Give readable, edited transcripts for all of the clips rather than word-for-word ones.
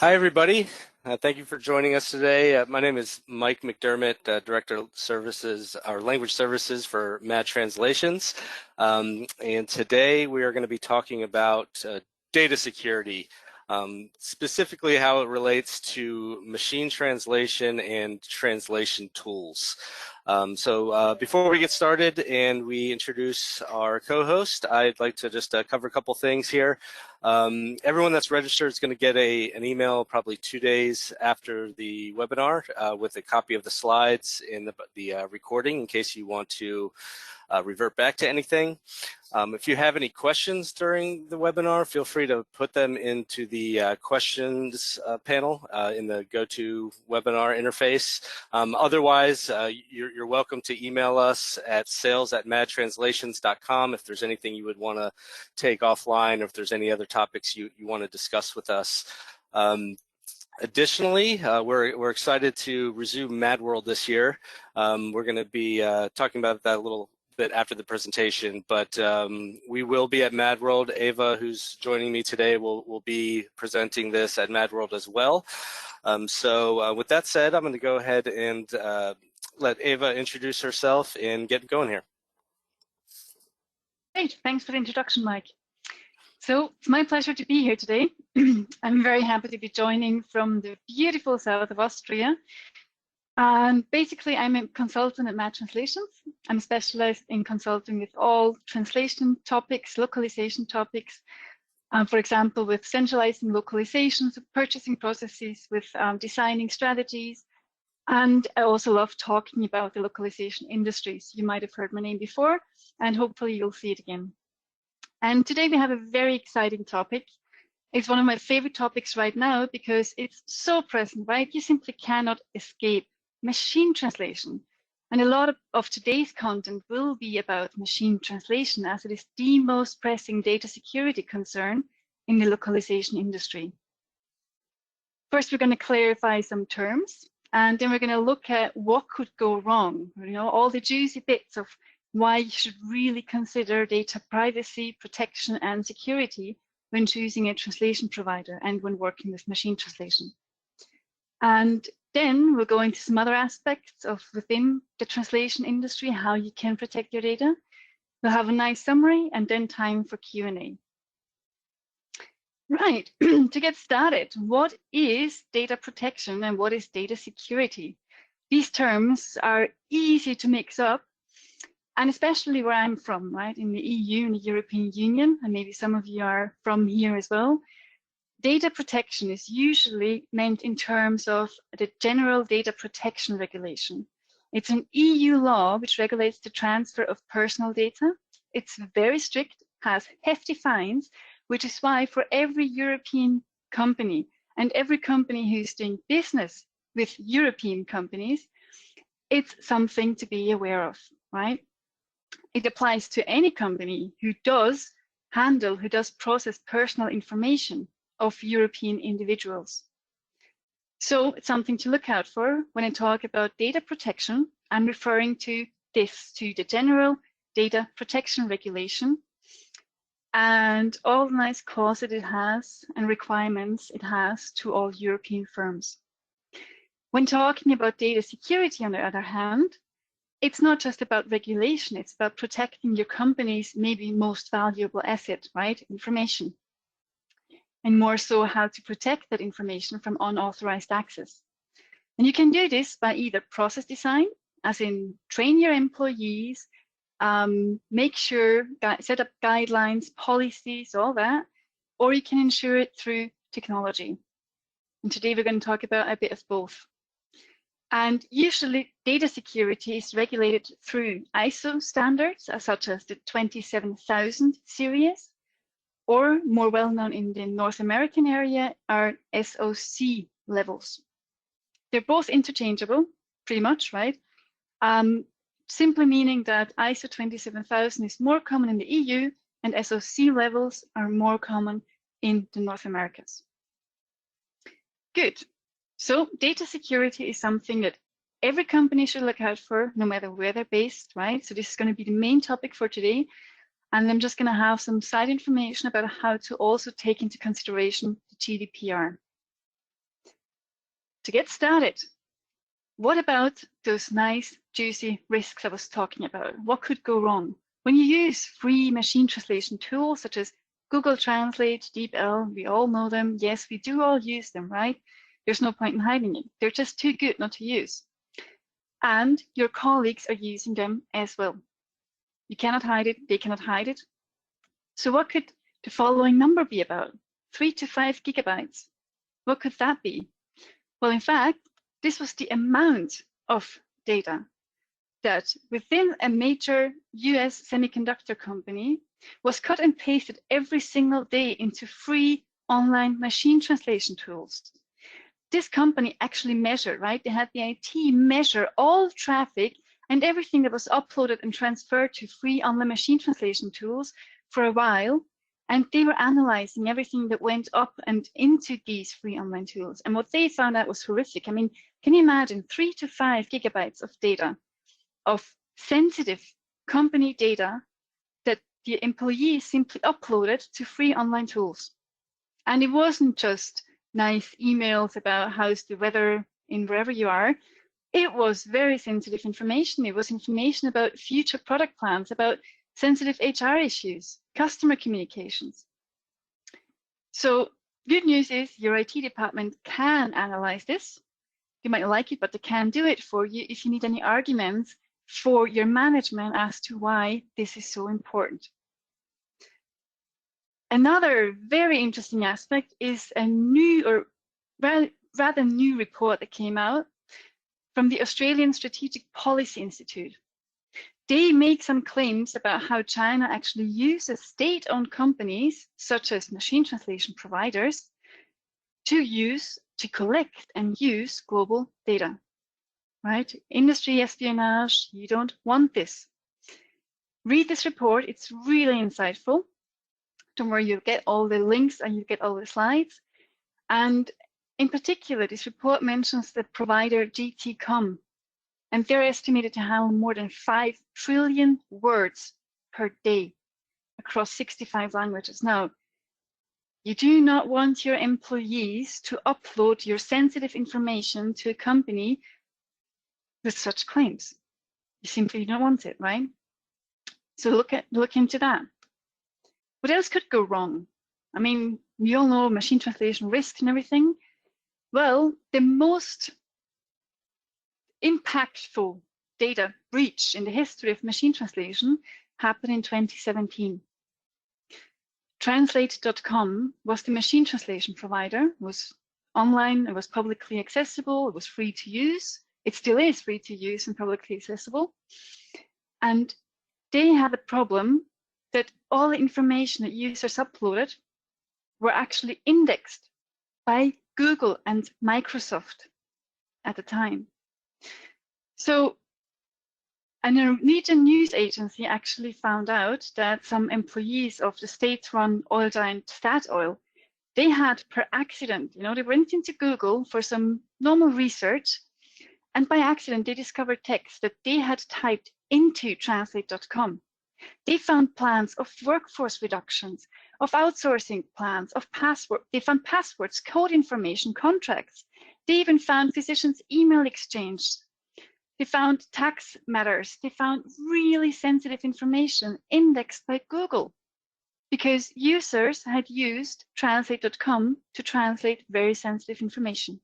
Hi, everybody. Thank you for joining us today. My name is Mike McDermott, Director of Services, or Language Services for MadTranslations. And today we are going to be talking about data security, specifically how it relates to machine translation and translation tools. Before we get started and we introduce our co-host, I'd like to just cover a couple things here. Everyone that's registered is going to get an email probably 2 days after the webinar with a copy of the slides and the recording in case you want to revert back to anything. If you have any questions during the webinar, feel free to put them into the questions panel in the GoToWebinar interface. Otherwise, you're welcome to email us at sales@madtranslations.com if there's anything you would want to take offline or if there's any other topics you want to discuss with us. Additionally, we're excited to resume MadWorld this year. We're going to be talking about that a little bit after the presentation, but we will be at MadWorld. Eva, who's joining me today, will be presenting this at MadWorld as well. With that said, I'm going to go ahead and let Eva introduce herself and get going here. Great, thanks for the introduction, Mike. So it's my pleasure to be here today. I'm very happy to be joining from the beautiful south of Austria. And basically, I'm a consultant at MadTranslations. I'm specialized in consulting with all translation topics, localization topics, for example, with centralizing localizations, purchasing processes, with designing strategies. And I also love talking about the localization industries. You might have heard my name before, and hopefully you'll see it again. And today we have a very exciting topic. It's one of my favorite topics right now because it's so present, right? You simply cannot escape machine translation. And a lot of today's content will be about machine translation, as it is the most pressing data security concern in the localization industry. First, we're going to clarify some terms, and then we're going to look at what could go wrong, all the juicy bits of why you should really consider data privacy, protection, and security when choosing a translation provider and when working with machine translation. And then we'll go into some other aspects of within the translation industry, how you can protect your data. We'll have a nice summary and then time for Q&A. Right, to get started, what is data protection and what is data security? These terms are easy to mix up, and especially where I'm from, right, in the EU, in the European Union, and maybe some of you are from here as well. Data protection is usually meant in terms of the General Data Protection Regulation. It's an EU law which regulates the transfer of personal data. It's very strict, has hefty fines, which is why for every European company and every company who's doing business with European companies, it's something to be aware of, right? It applies to any company who does process personal information of European individuals. So it's something to look out for. When I talk about data protection, I'm referring to the General Data Protection Regulation and all the nice clauses it has and requirements it has to all European firms. When talking about data security, on the other hand, it's not just about regulation, it's about protecting your company's maybe most valuable asset, right? Information. And more so how to protect that information from unauthorized access. And you can do this by either process design, as in train your employees, make sure, set up guidelines, policies, all that, or you can ensure it through technology. And today we're going to talk about a bit of both. And usually data security is regulated through ISO standards, such as the 27000 series, or more well known in the North American area are SOC levels. They're both interchangeable, pretty much, right? Simply meaning that ISO 27000 is more common in the EU and SOC levels are more common in the North Americas. Good. So data security is something that every company should look out for, no matter where they're based, right? So this is going to be the main topic for today. And I'm just going to have some side information about how to also take into consideration the GDPR. to get started, what about those nice, juicy risks I was talking about? What could go wrong? When you use free machine translation tools such as Google Translate, DeepL, we all know them. Yes, we do all use them, right? There's no point in hiding it. They're just too good not to use. And your colleagues are using them as well. You cannot hide it, they cannot hide it. So what could the following number be about? 3 to 5 gigabytes. What could that be? Well, in fact, this was the amount of data that within a major US semiconductor company was cut and pasted every single day into free online machine translation tools. This company actually measured, right? They had the IT measure all traffic and everything that was uploaded and transferred to free online machine translation tools for a while. And they were analyzing everything that went up and into these free online tools. And what they found out was horrific. I mean, can you imagine 3 to 5 gigabytes of data, of sensitive company data that the employees simply uploaded to free online tools? And it wasn't just nice emails about how's the weather in wherever you are. It was very sensitive information. It was information about future product plans, about sensitive HR issues, customer communications. So good news is your IT department can analyze this. You might like it, but they can do it for you if you need any arguments for your management as to why this is so important. Another very interesting aspect is a new, or rather new report that came out from the Australian Strategic Policy Institute. They make some claims about how China actually uses state-owned companies, such as machine translation providers, to collect and use global data, right? Industry espionage, you don't want this. Read this report, it's really insightful. Don't worry, you'll get all the links and you get all the slides. And in particular, this report mentions the provider GTCom, and they're estimated to handle more than 5 trillion words per day across 65 languages. Now, you do not want your employees to upload your sensitive information to a company with such claims. You simply don't want it, right? So look into that. What else could go wrong? I mean, we all know machine translation risk and everything. Well, the most impactful data breach in the history of machine translation happened in 2017. Translate.com was the machine translation provider. It was online, it was publicly accessible, it was free to use. It still is free to use and publicly accessible. And they had a problem that all the information that users uploaded were actually indexed by Google and Microsoft at the time. So a Norwegian news agency actually found out that some employees of the state-run oil giant Statoil, they had per accident, they went into Google for some normal research, and by accident they discovered text that they had typed into Translate.com. They found plans of workforce reductions, of outsourcing plans, of password. They found passwords, code information, contracts. They even found physicians' email exchange. They found tax matters. They found really sensitive information indexed by Google because users had used Translate.com to translate very sensitive information.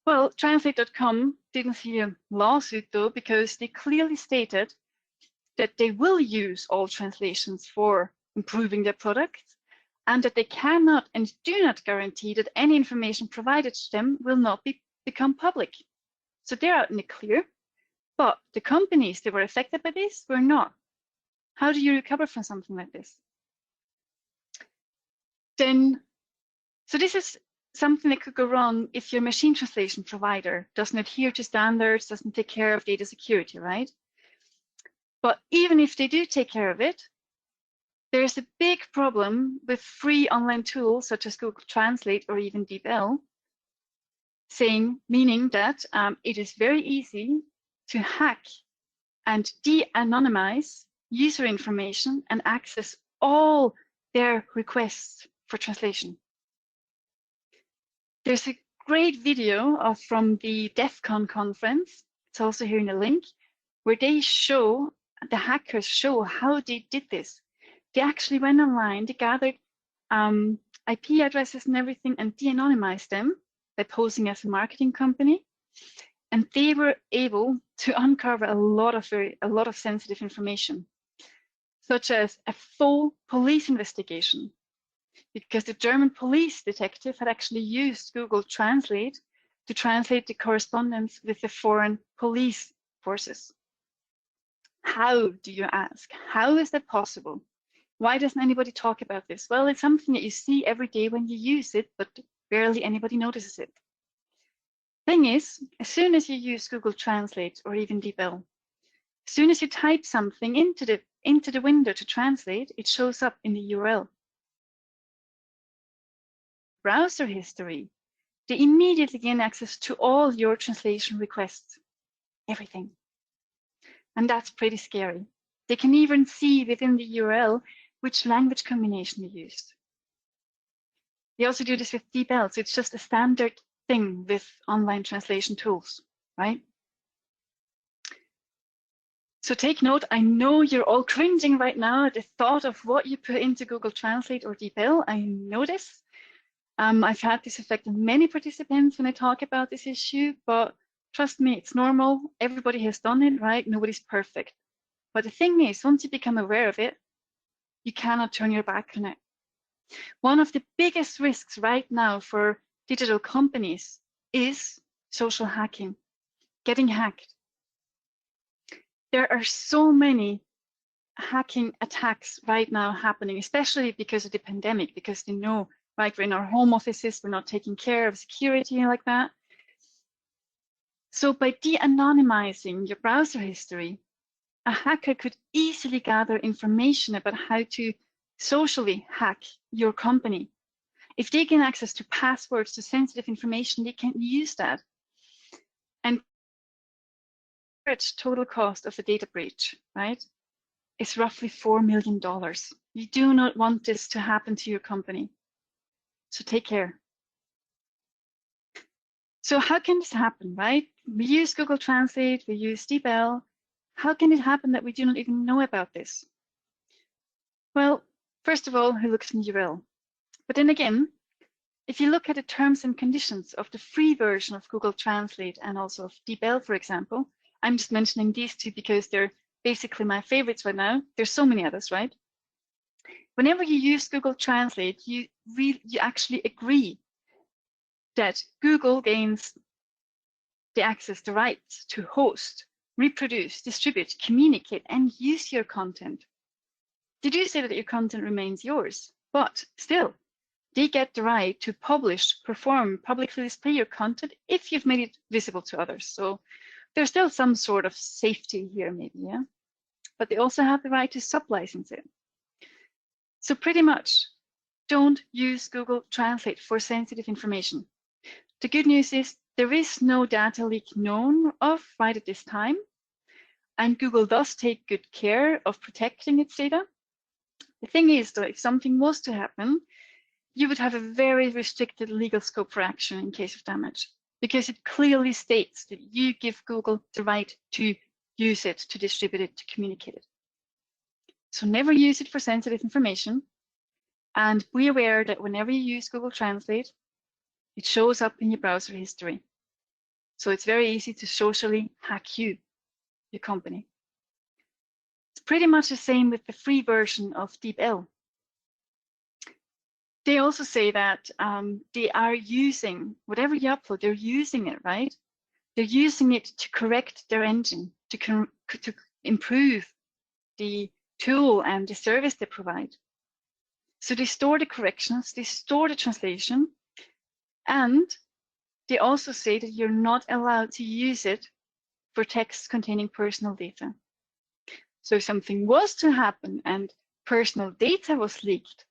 Well, Translate.com didn't see a lawsuit though, because they clearly stated that they will use all translations for improving their products, and that they cannot and do not guarantee that any information provided to them will not become public. So they're out in the clear, but the companies that were affected by this were not. How do you recover from something like this? So this is something that could go wrong if your machine translation provider doesn't adhere to standards, doesn't take care of data security, right? But even if they do take care of it, there's a big problem with free online tools such as Google Translate or even DeepL, meaning that it is very easy to hack and de-anonymize user information and access all their requests for translation. There's a great video from the DEF CON conference. It's also here in the link, where they show, the hackers show how they did this. They actually went online, they gathered IP addresses and everything and de-anonymized them by posing as a marketing company. And they were able to uncover a lot of sensitive information, such as a full police investigation, because the German police detective had actually used Google Translate to translate the correspondence with the foreign police forces. How, do you ask? How is that possible? Why doesn't anybody talk about this? Well, it's something that you see every day when you use it, but barely anybody notices it. Thing is, as soon as you use Google Translate or even DeepL, as soon as you type something into the window to translate, it shows up in the URL. Browser history, they immediately gain access to all your translation requests, everything. And that's pretty scary. They can even see within the URL which language combination you used. They also do this with DeepL, so it's just a standard thing with online translation tools, right? So take note, I know you're all cringing right now at the thought of what you put into Google Translate or DeepL. I know this. I've had this effect on many participants when I talk about this issue, but trust me, it's normal. Everybody has done it, right? Nobody's perfect. But the thing is, once you become aware of it, you cannot turn your back on it. One of the biggest risks right now for digital companies is social hacking, getting hacked. There are so many hacking attacks right now happening, especially because of the pandemic, because they know, right, we're in our home offices, we're not taking care of security like that. So by de-anonymizing your browser history, a hacker could easily gather information about how to socially hack your company. If they gain access to passwords, to sensitive information, they can use that. And the total cost of a data breach, right, is roughly $4 million. You do not want this to happen to your company. So take care. So how can this happen, right? We use Google Translate, we use DeepL. How can it happen that we do not even know about this? Well, first of all, who looks in URL? But then again, if you look at the terms and conditions of the free version of Google Translate and also of DeepL, for example, I'm just mentioning these two because they're basically my favorites right now. There's so many others, right? Whenever you use Google Translate, you actually agree that Google gains the access, the rights to host, reproduce, distribute, communicate, and use your content. They do say that your content remains yours, but still, they get the right to publish, perform, publicly display your content if you've made it visible to others. So there's still some sort of safety here, maybe, yeah? But they also have the right to sub-license it. So pretty much, don't use Google Translate for sensitive information. The good news is there is no data leak known of right at this time, and Google does take good care of protecting its data. The thing is, though, if something was to happen, you would have a very restricted legal scope for action in case of damage, because it clearly states that you give Google the right to use it, to distribute it, to communicate it. So never use it for sensitive information, and be aware that whenever you use Google Translate, it shows up in your browser history. So it's very easy to socially hack you, your company. It's pretty much the same with the free version of DeepL. They also say that they are using, whatever you upload, they're using it, right? They're using it to correct their engine, to improve the tool and the service they provide. So they store the corrections, they store the translation, and they also say that you're not allowed to use it for text containing personal data. So if something was to happen and personal data was leaked,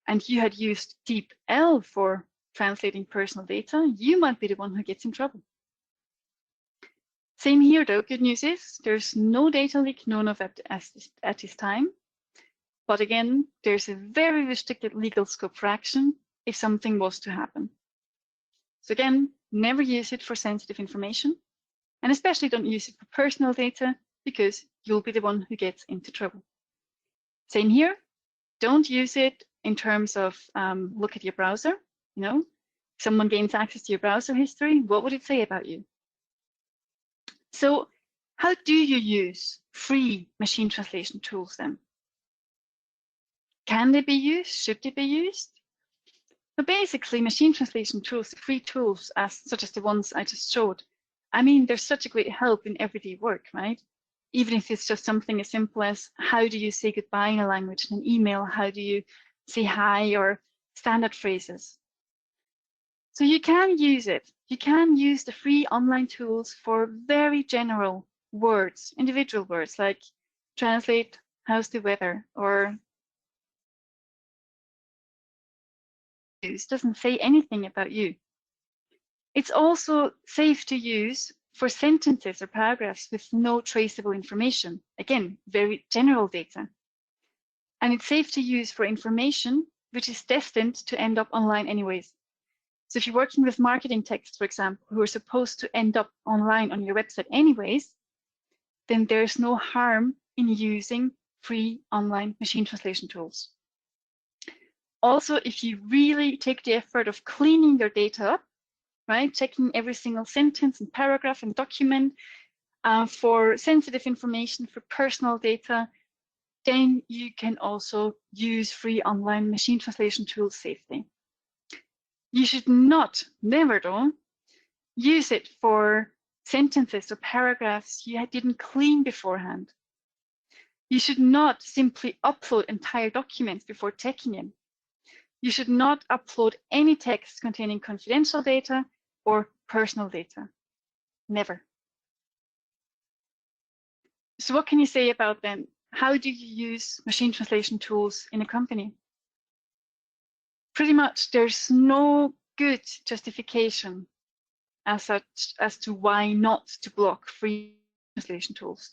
and you had used DeepL for translating personal data, you might be the one who gets in trouble. Same here, though. Good news is there's no data leak known of at this time. But again, there's a very restricted legal scope for action if something was to happen. So again, never use it for sensitive information, and especially don't use it for personal data, because you'll be the one who gets into trouble. Same here, don't use it in terms of look at your browser. You know, someone gains access to your browser history, what would it say about you? So how do you use free machine translation tools then? Can they be used? Should they be used? So basically, machine translation tools, free tools, such as the ones I just showed, I mean, they're such a great help in everyday work, right? Even if it's just something as simple as how do you say goodbye in a language, in an email, how do you say hi, or standard phrases. So you can use it. You can use the free online tools for very general words, individual words, like translate, how's the weather, or it doesn't say anything about you. It's also safe to use for sentences or paragraphs with no traceable information. Again, very general data. And it's safe to use for information which is destined to end up online anyways. So if you're working with marketing text, for example, who are supposed to end up online on your website anyways, then there's no harm in using free online machine translation tools. Also, if you really take the effort of cleaning your data up, right, checking every single sentence and paragraph and document for sensitive information, for personal data, then you can also use free online machine translation tools safely. You should not, never though, use it for sentences or paragraphs you didn't clean beforehand. You should not simply upload entire documents before checking them. You should not upload any text containing confidential data or personal data. Never. So what can you say about then? How do you use machine translation tools in a company? Pretty much there's no good justification as such as to why not to block free translation tools,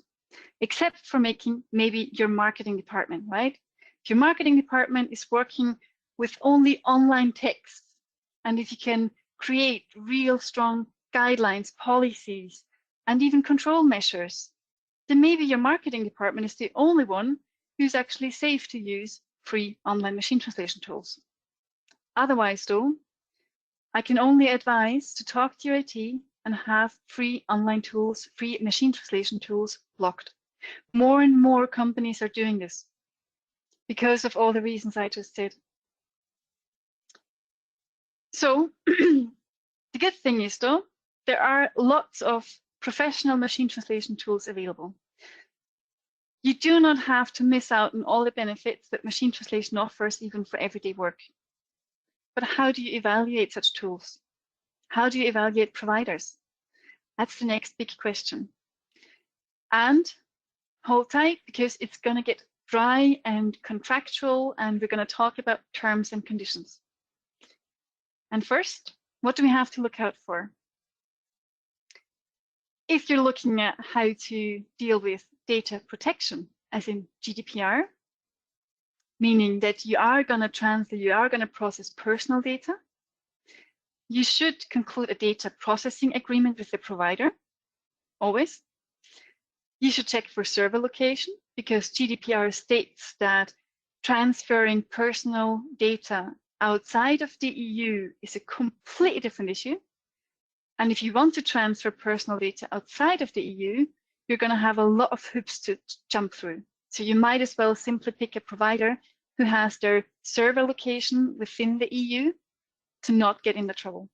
except for making maybe your marketing department, right? If your marketing department is working with only online text, and if you can create real strong guidelines, policies, and even control measures, then maybe your marketing department is the only one who's actually safe to use free online machine translation tools. Otherwise though, I can only advise to talk to your IT and have free online tools, free machine translation tools blocked. More and more companies are doing this because of all the reasons I just said. So the good thing is though, there are lots of professional machine translation tools available. You do not have to miss out on all the benefits that machine translation offers even for everyday work. But how do you evaluate such tools? How do you evaluate providers? That's the next big question. And hold tight, because it's going to get dry and contractual, and we're going to talk about terms and conditions. And first, what do we have to look out for? If you're looking at how to deal with data protection, as in GDPR, meaning that you are going to translate, you are going to process personal data, you should conclude a data processing agreement with the provider, always. You should check for server location, because GDPR states that transferring personal data outside of the EU is a completely different issue. And if you want to transfer personal data outside of the EU, you're going to have a lot of hoops to jump through. So you might as well simply pick a provider who has their server location within the EU to not get into trouble.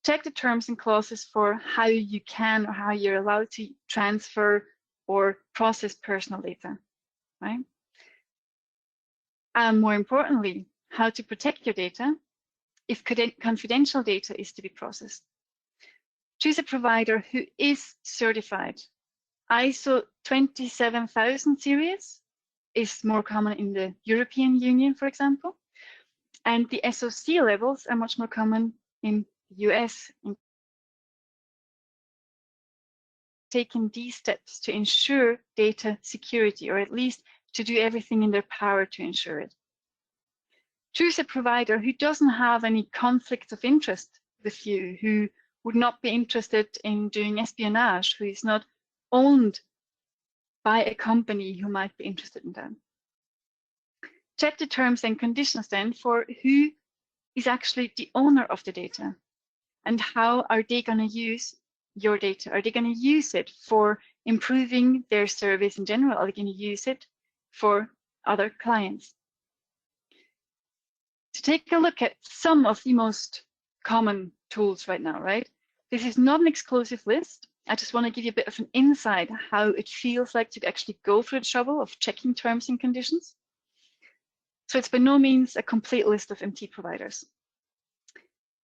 Check the terms and clauses for how you can or how you're allowed to transfer or process personal data, right? And more importantly, how to protect your data if confidential data is to be processed. Choose a provider who is certified. ISO 27000 series is more common in the European Union, for example, and the SOC levels are much more common in the US. Taking these steps to ensure data security, or at least to do everything in their power to ensure it. Choose a provider who doesn't have any conflicts of interest with you, who would not be interested in doing espionage, who is not owned by a company who might be interested in that. Check the terms and conditions then for who is actually the owner of the data and how are they going to use your data. Are they going to use it for improving their service in general? Are they going to use it for other clients? To take a look at some of the most common tools right now, right? This is not an exclusive list. I just want to give you a bit of an insight how it feels like to actually go through the trouble of checking terms and conditions. So it's by no means a complete list of MT providers.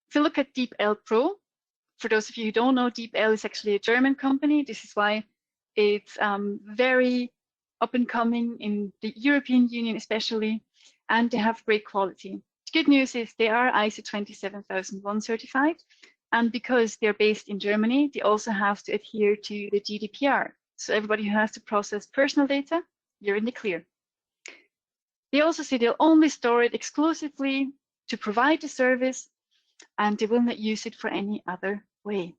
If you look at DEEPL Pro, for those of you who don't know, DEEPL is actually a German company. This is why it's very up and coming in the European Union especially, and they have great quality. The good news is they are ISO 27001 certified, and because they're based in Germany, they also have to adhere to the GDPR. So everybody who has to process personal data, you're in the clear. They also say they'll only store it exclusively to provide the service, and they will not use it for any other way.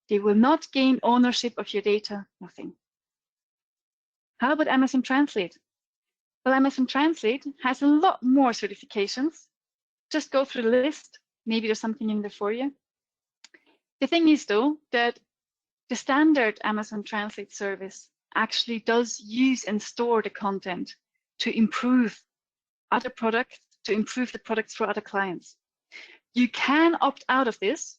They will not gain ownership of your data, nothing. How about Amazon Translate? Well, Amazon Translate has a lot more certifications. Just go through the list. Maybe there's something in there for you. The thing is, though, that the standard Amazon Translate service actually does use and store the content to improve other products, to improve the products for other clients. You can opt out of this.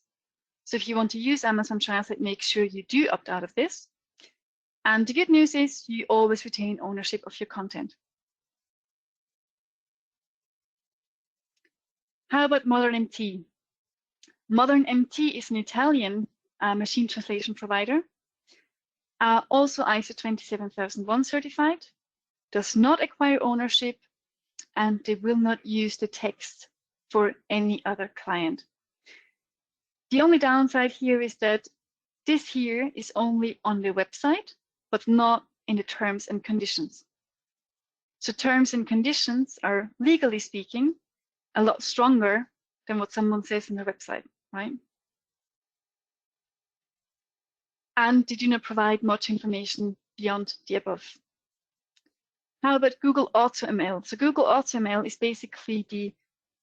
So if you want to use Amazon Translate, make sure you do opt out of this. And the good news is you always retain ownership of your content. How about Modern MT? Modern MT is an Italian machine translation provider, also ISO 27001 certified, does not acquire ownership, and they will not use the text for any other client. The only downside here is that this here is only on the website, but not in the terms and conditions. So terms and conditions are, legally speaking, a lot stronger than what someone says on their website, right? And they do not provide much information beyond the above. How about Google AutoML? So Google AutoML is basically the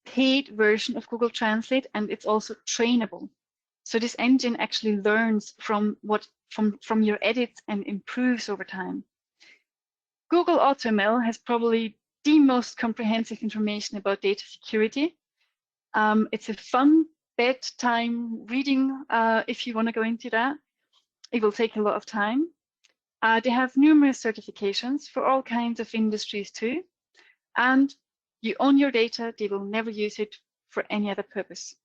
paid version of Google Translate, and it's also trainable. So this engine actually learns from your edits and improves over time. Google AutoML has probably the most comprehensive information about data security. It's a fun bedtime reading if you want to go into that. It will take a lot of time. They have numerous certifications for all kinds of industries too. And you own your data, they will never use it for any other purpose.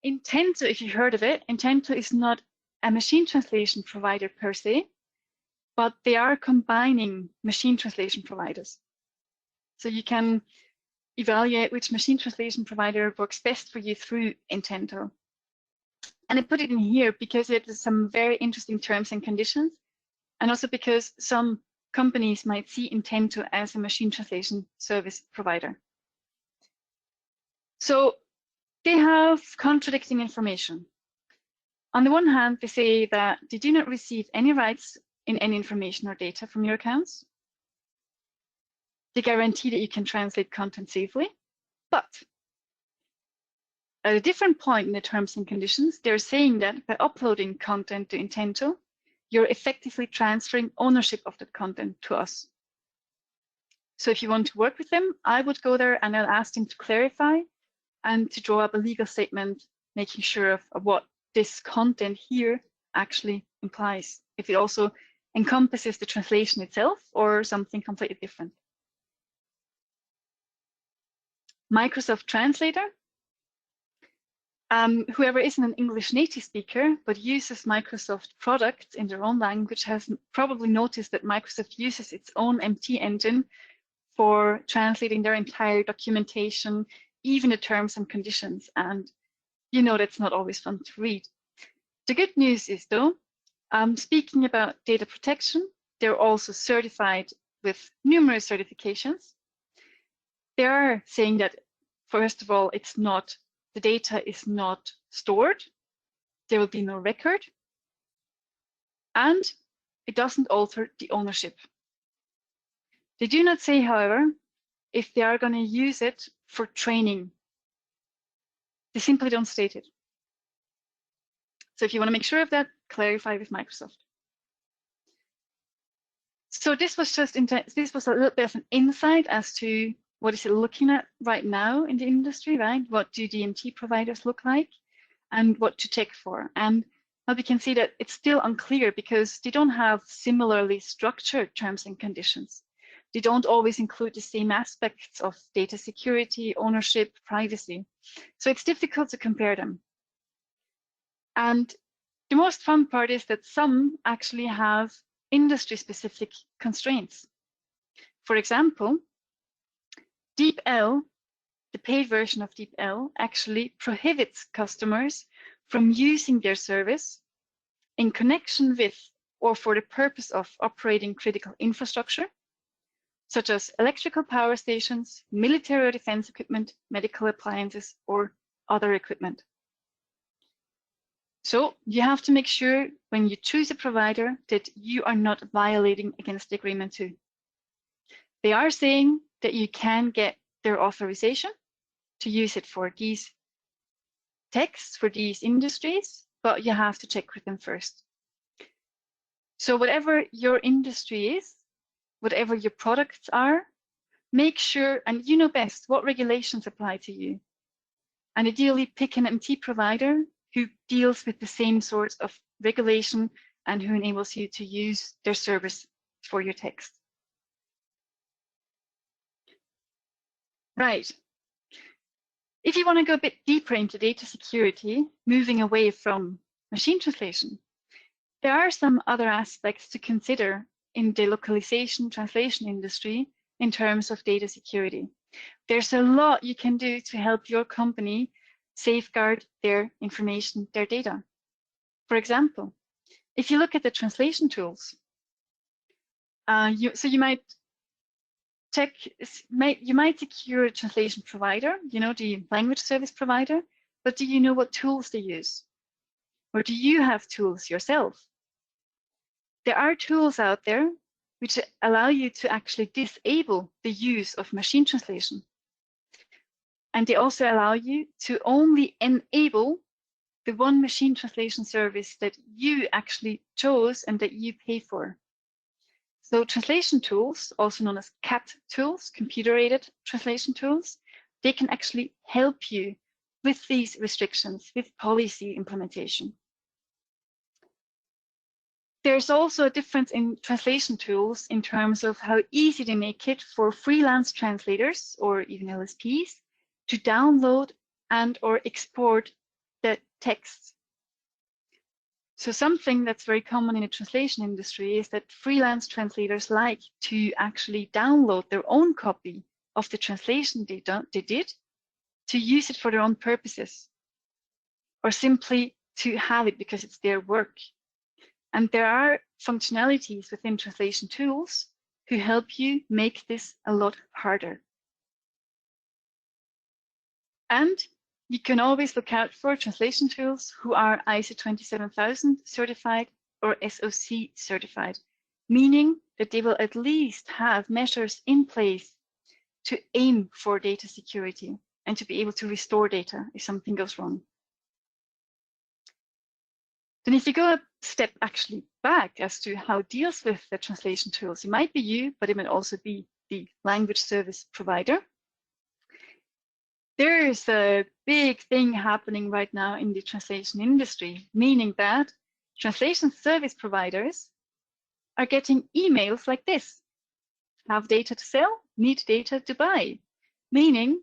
Intento, if you heard of it, Intento is not a machine translation provider per se, but they are combining machine translation providers. So you can evaluate which machine translation provider works best for you through Intento. And I put it in here because it has some very interesting terms and conditions, and also because some companies might see Intento as a machine translation service provider. So they have contradicting information. On the one hand, they say that they do not receive any rights in any information or data from your accounts. They guarantee that you can translate content safely, but at a different point in the terms and conditions, they're saying that by uploading content to Intento, you're effectively transferring ownership of that content to us. So if you want to work with them, I would go there and I'll ask them to clarify and to draw up a legal statement, making sure of what this content here actually implies. If it also encompasses the translation itself or something completely different. Microsoft Translator. Whoever isn't an English native speaker but uses Microsoft products in their own language has probably noticed that Microsoft uses its own MT engine for translating their entire documentation, even the terms and conditions. And you know that's not always fun to read. The good news is though, speaking about data protection, they're also certified with numerous certifications. They are saying that, first of all, the data is not stored, there will be no record, and it doesn't alter the ownership. They do not say, however, if they are going to use it for training. They simply don't state it. So if you want to make sure of that, clarify with Microsoft. So this was a little bit of an insight as to what is it looking at right now in the industry, right? What do DMT providers look like and what to check for? And now we can see that it's still unclear because they don't have similarly structured terms and conditions. They don't always include the same aspects of data security, ownership, privacy. So it's difficult to compare them. And the most fun part is that some actually have industry-specific constraints. For example, DeepL, the paid version of DeepL, actually prohibits customers from using their service in connection with or for the purpose of operating critical infrastructure, such as electrical power stations, military or defense equipment, medical appliances, or other equipment. So you have to make sure when you choose a provider that you are not violating against the agreement too. They are saying that you can get their authorization to use it for these texts, for these industries, but you have to check with them first. So whatever your industry is, whatever your products are, make sure, and you know best what regulations apply to you. And ideally pick an MT provider who deals with the same sorts of regulation and who enables you to use their service for your text. Right. If you want to go a bit deeper into data security, moving away from machine translation, there are some other aspects to consider in the localization translation industry in terms of data security. There's a lot you can do to help your company safeguard their information, their data. For example, if you look at the translation tools, you might check, you might secure a translation provider, you know, the language service provider, but do you know what tools they use? Or do you have tools yourself? There are tools out there which allow you to actually disable the use of machine translation. And they also allow you to only enable the one machine translation service that you actually chose and that you pay for. So translation tools, also known as CAT tools, computer-aided translation tools, they can actually help you with these restrictions, with policy implementation. There's also a difference in translation tools in terms of how easy they make it for freelance translators or even LSPs to download and or export the text. So something that's very common in the translation industry is that freelance translators like to actually download their own copy of the translation data they did to use it for their own purposes, or simply to have it because it's their work. And there are functionalities within translation tools who help you make this a lot harder. And you can always look out for translation tools who are ISO 27000 certified or SOC certified, meaning that they will at least have measures in place to aim for data security and to be able to restore data if something goes wrong. Then if you go a step actually back as to how it deals with the translation tools, it might be you, but it might also be the language service provider. There is a big thing happening right now in the translation industry, meaning that translation service providers are getting emails like this. Have data to sell, need data to buy. Meaning,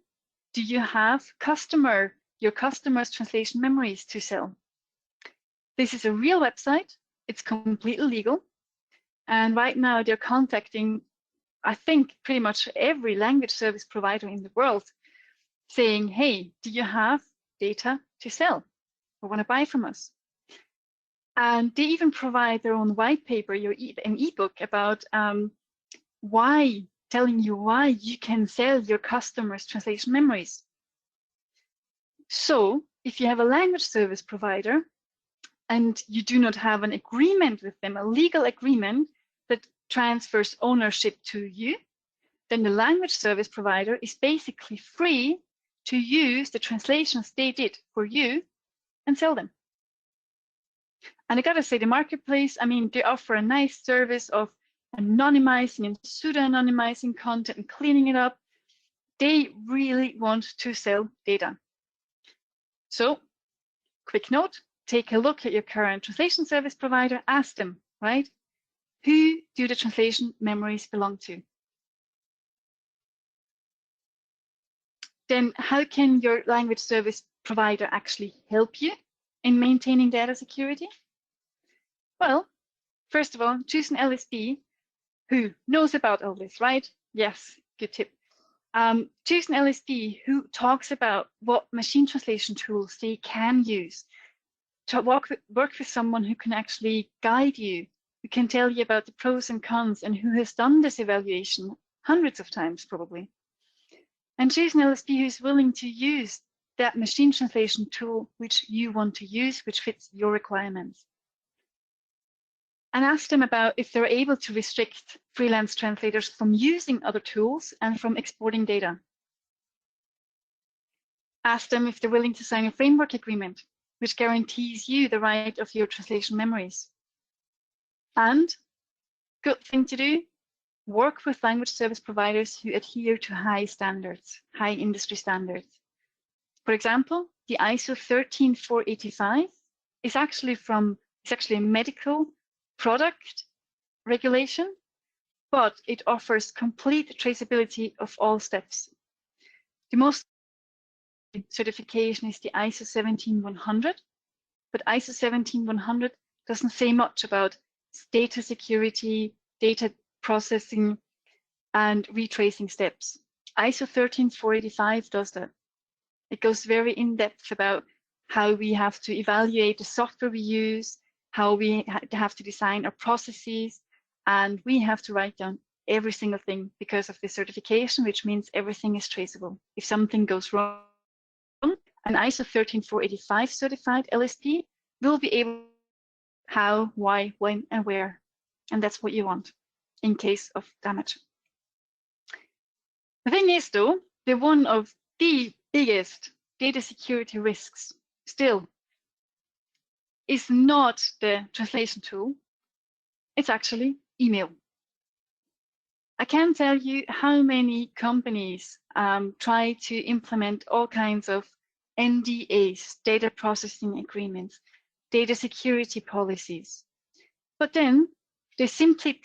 do you have your customer's translation memories to sell? This is a real website. It's completely legal. And right now they're contacting, I think, pretty much every language service provider in the world saying, hey, do you have data to sell or want to buy from us? And they even provide their own white paper, an ebook about why telling you why you can sell your customers translation memories. So if you have a language service provider and you do not have an agreement with them, a legal agreement that transfers ownership to you, then the language service provider is basically free to use the translations they did for you and sell them. And I gotta say, the marketplace, I mean, they offer a nice service of anonymizing and pseudo-anonymizing content and cleaning it up. They really want to sell data. So, quick note, take a look at your current translation service provider, ask them, right? Who do the translation memories belong to? Then how can your language service provider actually help you in maintaining data security? Well, first of all, choose an LSP who knows about all this, right? Yes, good tip. Choose an LSP who talks about what machine translation tools they can use. To work with someone who can actually guide you, who can tell you about the pros and cons, and who has done this evaluation hundreds of times probably. And choose an LSP who's willing to use that machine translation tool which you want to use, which fits your requirements. And ask them about if they're able to restrict freelance translators from using other tools and from exporting data. Ask them if they're willing to sign a framework agreement, which guarantees you the right of your translation memories. And, good thing to do, work with language service providers who adhere to high standards, high industry standards. For example, the ISO 13485 is actually a medical product regulation, but it offers complete traceability of all steps. The most certification is the ISO 17100, but ISO 17100 doesn't say much about data security, data processing, and retracing steps. ISO 13485 does that. It goes very in depth about how we have to evaluate the software we use, how we have to design our processes, and we have to write down every single thing because of the certification, which means everything is traceable. If something goes wrong, an ISO 13485 certified LSP will be able to how, why, when, and where. And that's what you want in case of damage. The thing is, though, the one of the biggest data security risks still is not the translation tool, it's actually email. I can't tell you how many companies try to implement all kinds of NDAs, data processing agreements, data security policies, but then they simply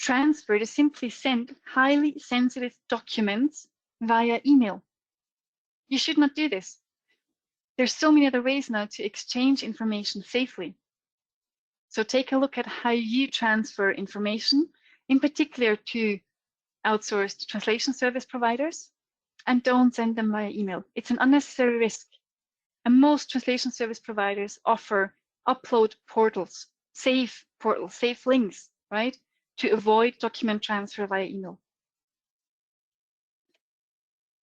send highly sensitive documents via email. You should not do this. There's so many other ways now to exchange information safely. So take a look at how you transfer information, in particular to outsourced translation service providers, and don't send them via email. It's an unnecessary risk. And most translation service providers offer upload portals, safe links, right, to avoid document transfer via email.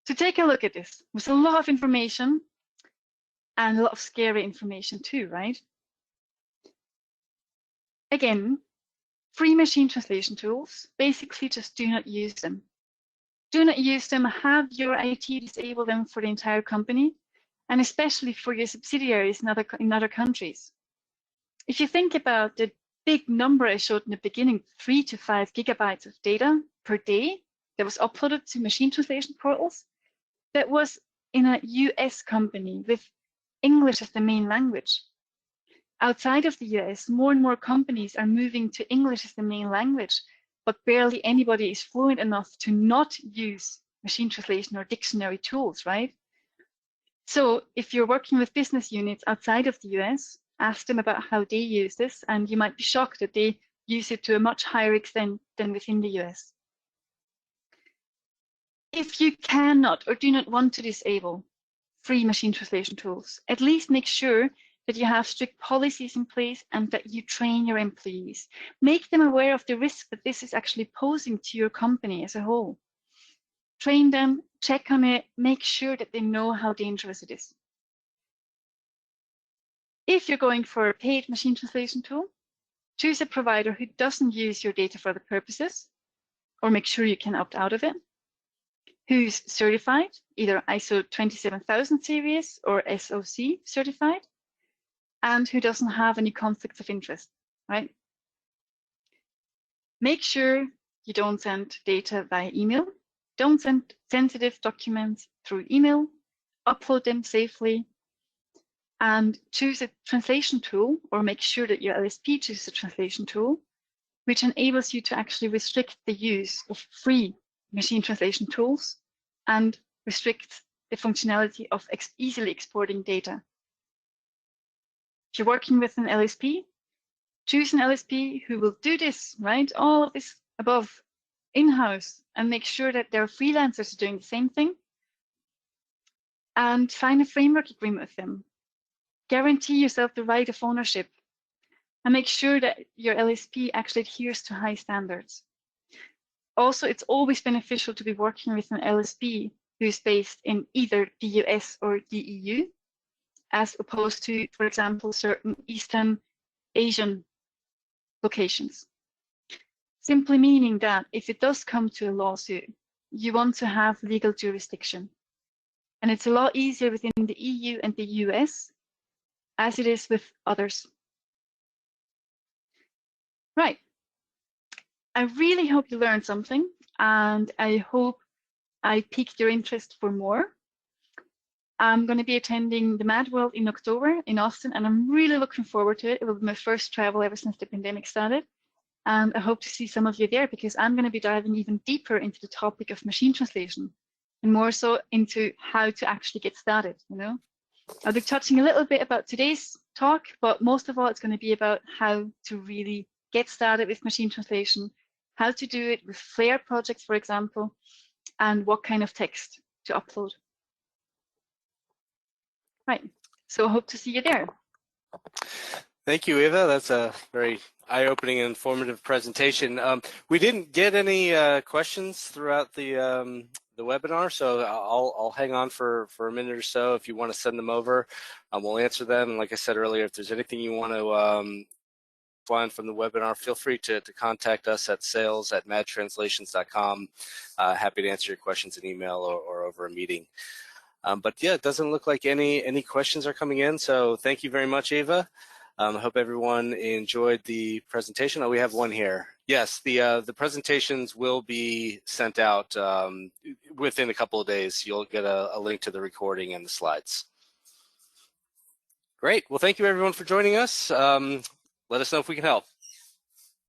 So take a look at this. There's a lot of information and a lot of scary information too, right? Again, free machine translation tools, basically just do not use them. Do not use them, have your IT disable them for the entire company, and especially for your subsidiaries in other countries. If you think about the big number I showed in the beginning, 3 to 5 gigabytes of data per day that was uploaded to machine translation portals, that was in a US company with English as the main language. Outside of the US, more and more companies are moving to English as the main language, but barely anybody is fluent enough to not use machine translation or dictionary tools, right? So if you're working with business units outside of the US, ask them about how they use this, and you might be shocked that they use it to a much higher extent than within the US. If you cannot or do not want to disable free machine translation tools, at least make sure that you have strict policies in place and that you train your employees. Make them aware of the risk that this is actually posing to your company as a whole. train them, check on it, make sure that they know how dangerous it is. If you're going for a paid machine translation tool, choose a provider who doesn't use your data for other purposes, or make sure you can opt out of it, who's certified, either ISO 27000 series or SOC certified, and who doesn't have any conflicts of interest, right? Make sure you don't send data via email. Don't send sensitive documents through email. Upload them safely. And choose a translation tool, or make sure that your LSP chooses a translation tool, which enables you to actually restrict the use of free machine translation tools and restrict the functionality of easily exporting data. If you're working with an LSP, choose an LSP who will do this, right? All of this above in-house, and make sure that their freelancers are doing the same thing. And sign a framework agreement with them. Guarantee yourself the right of ownership, and make sure that your LSP actually adheres to high standards. Also, it's always beneficial to be working with an LSP who is based in either the US or the EU, as opposed to, for example, certain Eastern Asian locations. Simply meaning that if it does come to a lawsuit, you want to have legal jurisdiction. And it's a lot easier within the EU and the US as it is with others. Right. I really hope you learned something, and I hope I piqued your interest for more. I'm going to be attending the Mad World in October in Austin, and I'm really looking forward to it. It will be my first travel ever since the pandemic started. And I hope to see some of you there, because I'm going to be diving even deeper into the topic of machine translation, and more so into how to actually get started, you know. I'll be touching a little bit about today's talk, but most of all, it's going to be about how to really get started with machine translation, how to do it with Flare projects, for example, and what kind of text to upload. Right, so I hope to see you there. Thank you, Eva. That's a very eye-opening and informative presentation. We didn't get any questions throughout the webinar, so I'll hang on for a minute or so. If you want to send them over, we'll answer them. And like I said earlier, if there's anything you want to find from the webinar, feel free to contact us at sales@madtranslations.com. Happy to answer your questions in email or over a meeting. But yeah, it doesn't look like any questions are coming in, so thank you very much, Eva. I hope everyone enjoyed the presentation. Oh, we have one here. Yes, the presentations will be sent out within a couple of days. You'll get a link to the recording and the slides. Great. Well, thank you everyone for joining us. Let us know if we can help.